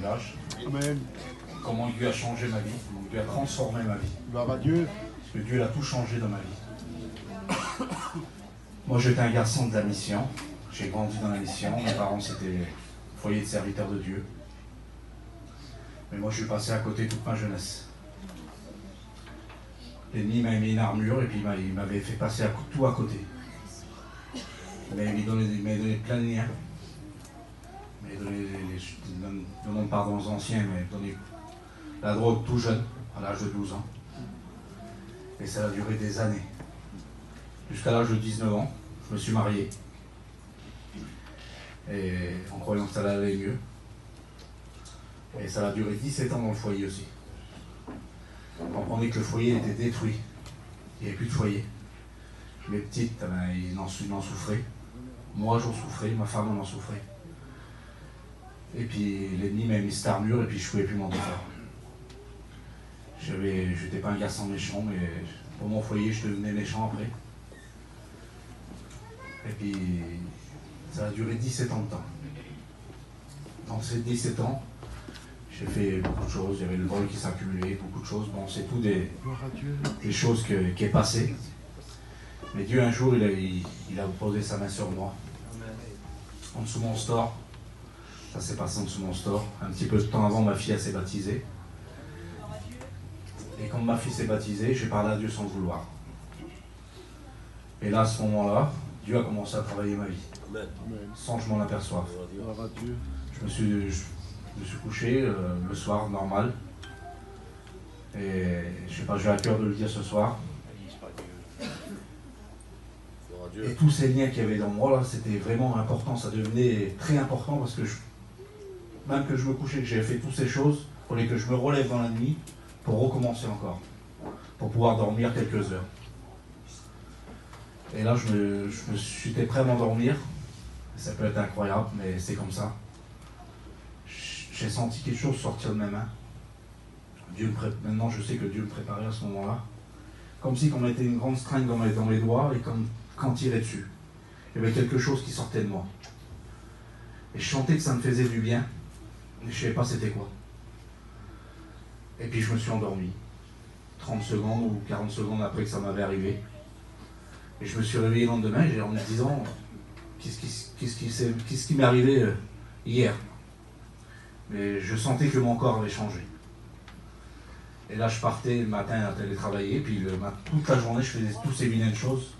témoignage. Amen. Comment Dieu a changé ma vie, comment Dieu a transformé ma vie. Gloire à Dieu. Parce que Dieu a tout changé dans ma vie. Moi, j'étais un garçon de la mission. J'ai grandi dans la mission. Mes parents, c'était foyer de serviteurs de Dieu. Mais moi, je suis passé à côté toute ma jeunesse. L'ennemi m'a mis une armure et puis il m'avait fait passer tout à côté. Il m'a donné plein de liens. Il m'a donné, demande pardon aux anciens, il m'a donné la drogue tout jeune, à l'âge de 12 ans. Et ça a duré des années. Jusqu'à l'âge de 19 ans, je me suis marié. Et en croyant que ça allait mieux. Et ça a duré 17 ans dans le foyer aussi. Vous comprenez que le foyer était détruit. Il n'y avait plus de foyer. Les petites, ils en souffraient. Moi, j'en souffrais. Ma femme en souffrait. Et puis, l'ennemi m'a mis cette armure et puis je ne pouvais plus m'en défaire. Je n'étais pas un garçon méchant, mais pour mon foyer, je devenais méchant après. Et puis, ça a duré 17 ans de temps. Dans ces 17 ans, j'ai fait beaucoup de choses. Il y avait le vol qui s'accumulait, beaucoup de choses. Bon, c'est tout des choses qui est passé. Mais Dieu, un jour, il a posé sa main sur moi. En dessous de mon store. Ça s'est passé en dessous de mon store. Un petit peu de temps avant, ma fille s'est baptisée. Et quand ma fille s'est baptisée, j'ai parlé à Dieu sans le vouloir. Et là, à ce moment-là, Dieu a commencé à travailler ma vie. Sans que je m'en aperçoive. Je me suis couché le soir, normal. Et je sais pas, j'ai à cœur de le dire ce soir. Et tous ces liens qu'il y avait dans moi, là, c'était vraiment important. Ça devenait très important parce que même que je me couchais, que j'avais fait toutes ces choses, il fallait que je me relève dans la nuit pour recommencer encore. Pour pouvoir dormir quelques heures. Et là, j'étais prêt à m'endormir. Ça peut être incroyable, mais c'est comme ça. J'ai senti quelque chose sortir de mes mains. Maintenant, je sais que Dieu me préparait à ce moment-là. Comme si on mettait une grande string dans mes doigts et quand tirait dessus. Il y avait quelque chose qui sortait de moi. Et je sentais que ça me faisait du bien. Mais je ne savais pas c'était quoi. Et puis je me suis endormi. 30 secondes ou 40 secondes après que ça m'avait arrivé. Et je me suis réveillé le lendemain en me disant qu'est-ce qui m'est arrivé hier. Mais je sentais que mon corps avait changé. Et là, je partais le matin à télétravailler, puis toute la journée, je faisais toutes ces vilaines choses.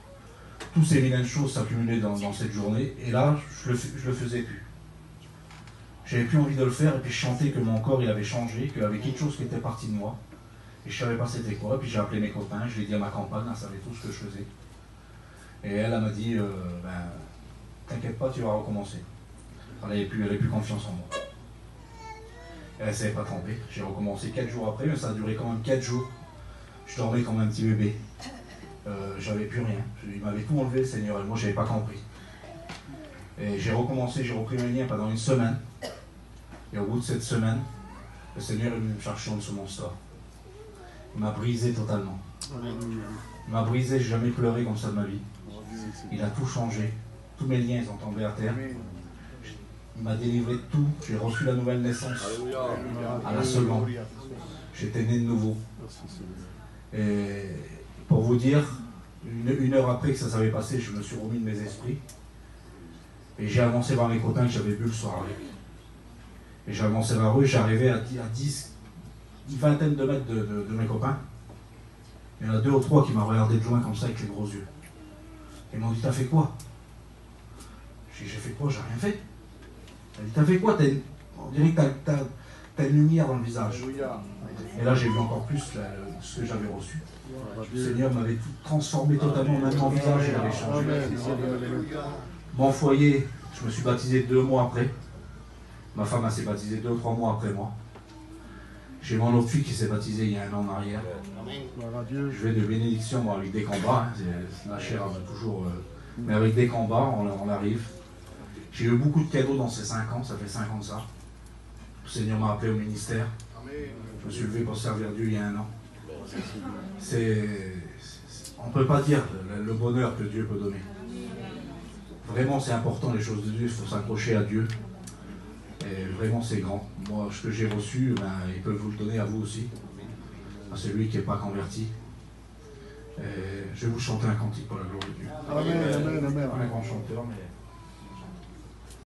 Toutes ces vilaines choses s'accumulaient dans cette journée, et là, je le faisais plus. J'avais plus envie de le faire, et puis je sentais que mon corps, il avait changé, qu'il y avait quelque chose qui était parti de moi. Et je ne savais pas c'était quoi, puis j'ai appelé mes copains, je l'ai dit à ma compagne, elle savait tout ce que je faisais. Et elle m'a dit, t'inquiète pas, tu vas recommencer. Elle n'avait plus confiance en moi. Elle ne s'avait pas trompée. J'ai recommencé 4 jours après, mais ça a duré quand même 4 jours. Je dormais comme un petit bébé. J'avais plus rien. Il m'avait tout enlevé, le Seigneur, et moi, je n'avais pas compris. Et j'ai recommencé, j'ai repris mes liens pendant une semaine. Et au bout de cette semaine, le Seigneur est venu me chercher en dessous de mon store. Il m'a brisé totalement. Il m'a brisé, je n'ai jamais pleuré comme ça de ma vie. Il a tout changé. Tous mes liens, ils ont tombé à terre. Il m'a délivré de tout. J'ai reçu la nouvelle naissance à la seconde. J'étais né de nouveau. Et pour vous dire, une heure après que ça s'avait passé, je me suis remis de mes esprits. Et j'ai avancé vers mes copains que j'avais bu le soir avec. Et j'ai avancé vers eux, j'arrivais à 10, une vingtaine de mètres de mes copains. Il y en a 2 ou 3 qui m'ont regardé de loin comme ça avec les gros yeux. Ils m'ont dit, t'as fait quoi? J'ai dit, j'ai fait quoi? J'ai rien fait. Elle dit, t'as fait quoi? On dirait que t'as une lumière dans le visage. Et là, j'ai vu encore plus ce que j'avais reçu. Le Seigneur m'avait tout transformé totalement, même mon visage, il avait changé. Mon foyer, je me suis baptisé 2 mois après. Ma femme s'est baptisée 2 ou 3 mois après moi. J'ai mon autre fille qui s'est baptisée il y a 1 an en arrière. Je vais de bénédiction, moi, avec des combats. La chair toujours. Mais avec des combats, on arrive. J'ai eu beaucoup de cadeaux dans ces 5 ans, ça fait 5 ans de ça. Le Seigneur m'a appelé au ministère. Je me suis levé pour servir Dieu il y a 1 an. On ne peut pas dire le bonheur que Dieu peut donner. Vraiment, c'est important les choses de Dieu, il faut s'accrocher à Dieu. Et Et vraiment, c'est grand. Moi, ce que j'ai reçu, ben, ils peuvent vous le donner à vous aussi. À celui qui n'est pas converti. Et je vais vous chanter un cantique pour la gloire de Dieu. Amen, amen, amen. Pas un grand chanteur, mais...